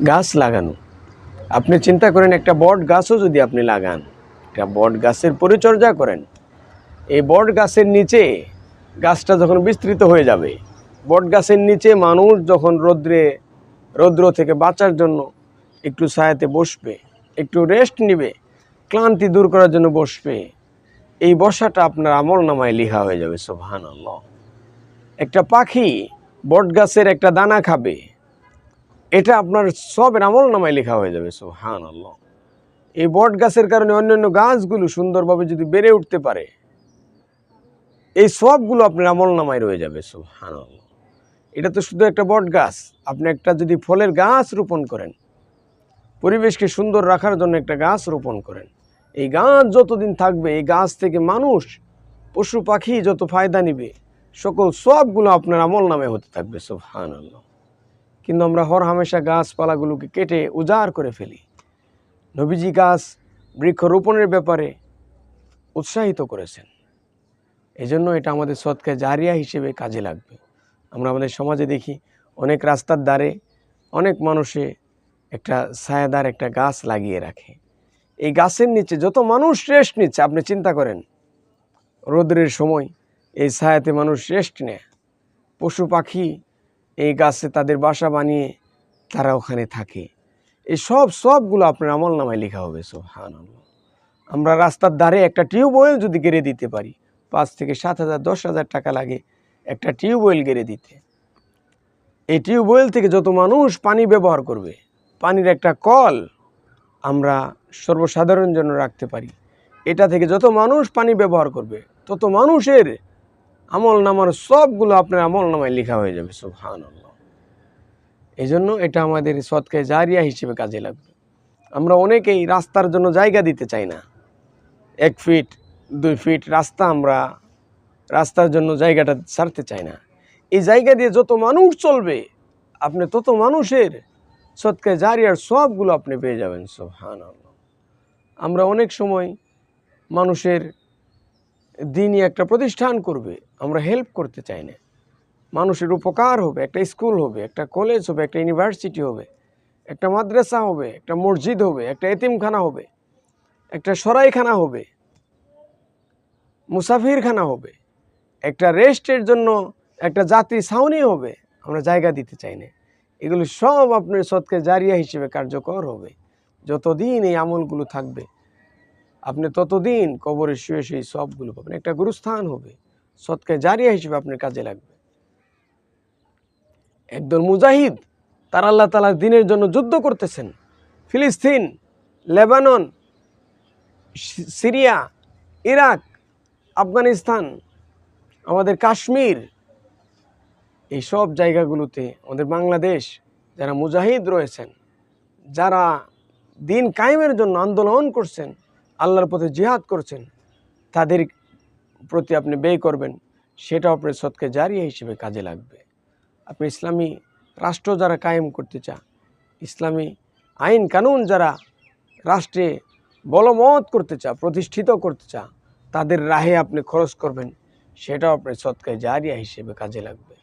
গাছ লাগানো, আপনি চিন্তা করেন একটা বট গাছও যদি আপনি লাগান, একটা বট গাছের পরিচর্যা করেন, এই বট গাছের নিচে গাছটা যখন বিস্তৃত হয়ে যাবে, বট গাছের নিচে মানুষ যখন রৌদ্র থেকে বাঁচার জন্য একটু ছায়াতে বসবে, একটু রেস্ট নিবে, ক্লান্তি দূর করার জন্য বসবে, এই বসাটা আপনার আমলনামায় লেখা হয়ে যাবে। সুবহানাল্লাহ। একটা পাখি বট গাছের একটা দানা খাবে, এটা আপনার সবের আমলনামায় লেখা হয়ে যাবে। সুবহানাল্লাহ। এই বট গাছের কারণে অন্যান্য গাছগুলো সুন্দরভাবে যদি বেড়ে উঠতে পারে, এই সবগুলো আপনার আমলনামায় রয়ে যাবে। সুবহানাল্লাহ। এটা তো শুধু একটা বট গাছ, আপনি একটা যদি ফলের গাছ রোপণ করেন, পরিবেশকে সুন্দর রাখার জন্য একটা গাছ রোপণ করেন, এই গাছ যতদিন থাকবে এই গাছ থেকে মানুষ পশু পাখি যত ফায়দা নিবে, সকল সবগুলো আপনার আমলনামে হতে থাকবে। সুবহানাল্লাহ। কিন্তু আমরা হরহামেশা গাছপালাগুলোকে কেটে উজাড় করে ফেলি। নবীজি গাছ বৃক্ষরোপণের ব্যাপারে উৎসাহিত করেছেন, এই জন্য এটা আমাদের সদকা জারিয়া হিসেবে কাজে লাগবে। আমরা আমাদের সমাজে দেখি অনেক রাস্তার ধারে অনেক মানুষে একটা ছায়াদার একটা গাছ লাগিয়ে রাখে, এই গাছের নিচে যত মানুষ রেস্ট নিচ্ছে, আপনি চিন্তা করেন রোদ্রের সময় এই ছায়াতে মানুষ রেস্ট নেয়, পশু পাখি এই গাছে তাদের বাসা বানিয়ে তারা ওখানে থাকে, এই সবগুলো আপনার আমলনামায় লেখা হবে। সুবহানাল্লাহ। আমরা রাস্তার ধারে একটা টিউবওয়েল যদি গেড়ে দিতে পারি, 5 থেকে 7,000 10,000 টাকা লাগে একটা টিউবওয়েল গেড়ে দিতে। এই টিউবওয়েল থেকে যত মানুষ পানি ব্যবহার করবে, পানির একটা কল আমরা সর্বসাধারণ জন্য রাখতে পারি, এটা থেকে যত মানুষ পানি ব্যবহার করবে তত মানুষের আমলনামার সবগুলো আপনার আমলনামায় লেখা হয়ে যাবে। সুবহানাল্লাহ। এই জন্য এটা আমাদের সদকায়ে জারিয়া হিসেবে কাজে লাগবে। আমরা অনেকেই রাস্তার জন্য জায়গা দিতে চাই না, 1 ফিট 2 ফিট রাস্তা, আমরা রাস্তার জন্য জায়গাটা ছাড়তে চাই না। এই জায়গা দিয়ে যত মানুষ চলবে আপনি তত মানুষের সদকায়ে জারিয়ার সবগুলো আপনি পেয়ে যাবেন। সুবহানাল্লাহ। আমরা অনেক সময় মানুষের দিনই একটা প্রতিষ্ঠান করবে, আমরা হেল্প করতে চাই না, মানুষের উপকার হবে, একটা স্কুল হবে, একটা কলেজ হবে, একটা ইউনিভার্সিটি হবে, একটা মাদ্রাসা হবে, একটা মসজিদ হবে, একটা এতিমখানা হবে, একটা সরাইখানা হবে, মুসাফিরখানা হবে, একটা রেস্টের জন্য একটা যাত্রী ছাউনি হবে, আমরা জায়গা দিতে চাই না। এগুলো সব আপনার সদকায়ে জারিয়া হিসেবে কার্যকর হবে। যতদিন এই আমলগুলো থাকবে আপনি ততদিন কবরে শুয়ে শুয়ে সবগুলো পাবেন, একটা গুরুস্থান হবে, সদকায়ে জারিয়া হিসেবে আপনার কাজে লাগবে। একদল মুজাহিদ তারা আল্লাহ তাআলার দ্বীনের জন্য যুদ্ধ করতেছেন, ফিলিস্তিন, লেবানন, সিরিয়া, ইরাক, আফগানিস্তান, আমাদের কাশ্মীর, এই সব জায়গাগুলোতে আমাদের বাংলাদেশ, যারা মুজাহিদ রয়েছেন, যারা দিন কায়েমের জন্য আন্দোলন করছেন, আল্লাহর পথে জিহাদ করছেন, তাদের প্রতি আপনি ব্যয় করবেন, সেটা আপনার সদকায়ে জারিয়া হিসেবে কাজে লাগবে। আপনি ইসলামী রাষ্ট্র যারা কায়েম করতে চান, ইসলামী আইন কানুন যারা রাষ্ট্রে বলবৎ করতে চা, প্রতিষ্ঠিত করতে চা, তাদের রাহে আপনি খরচ করবেন, সেটাও আপনার সদকায়ে জারিয়া হিসেবে কাজে লাগবে।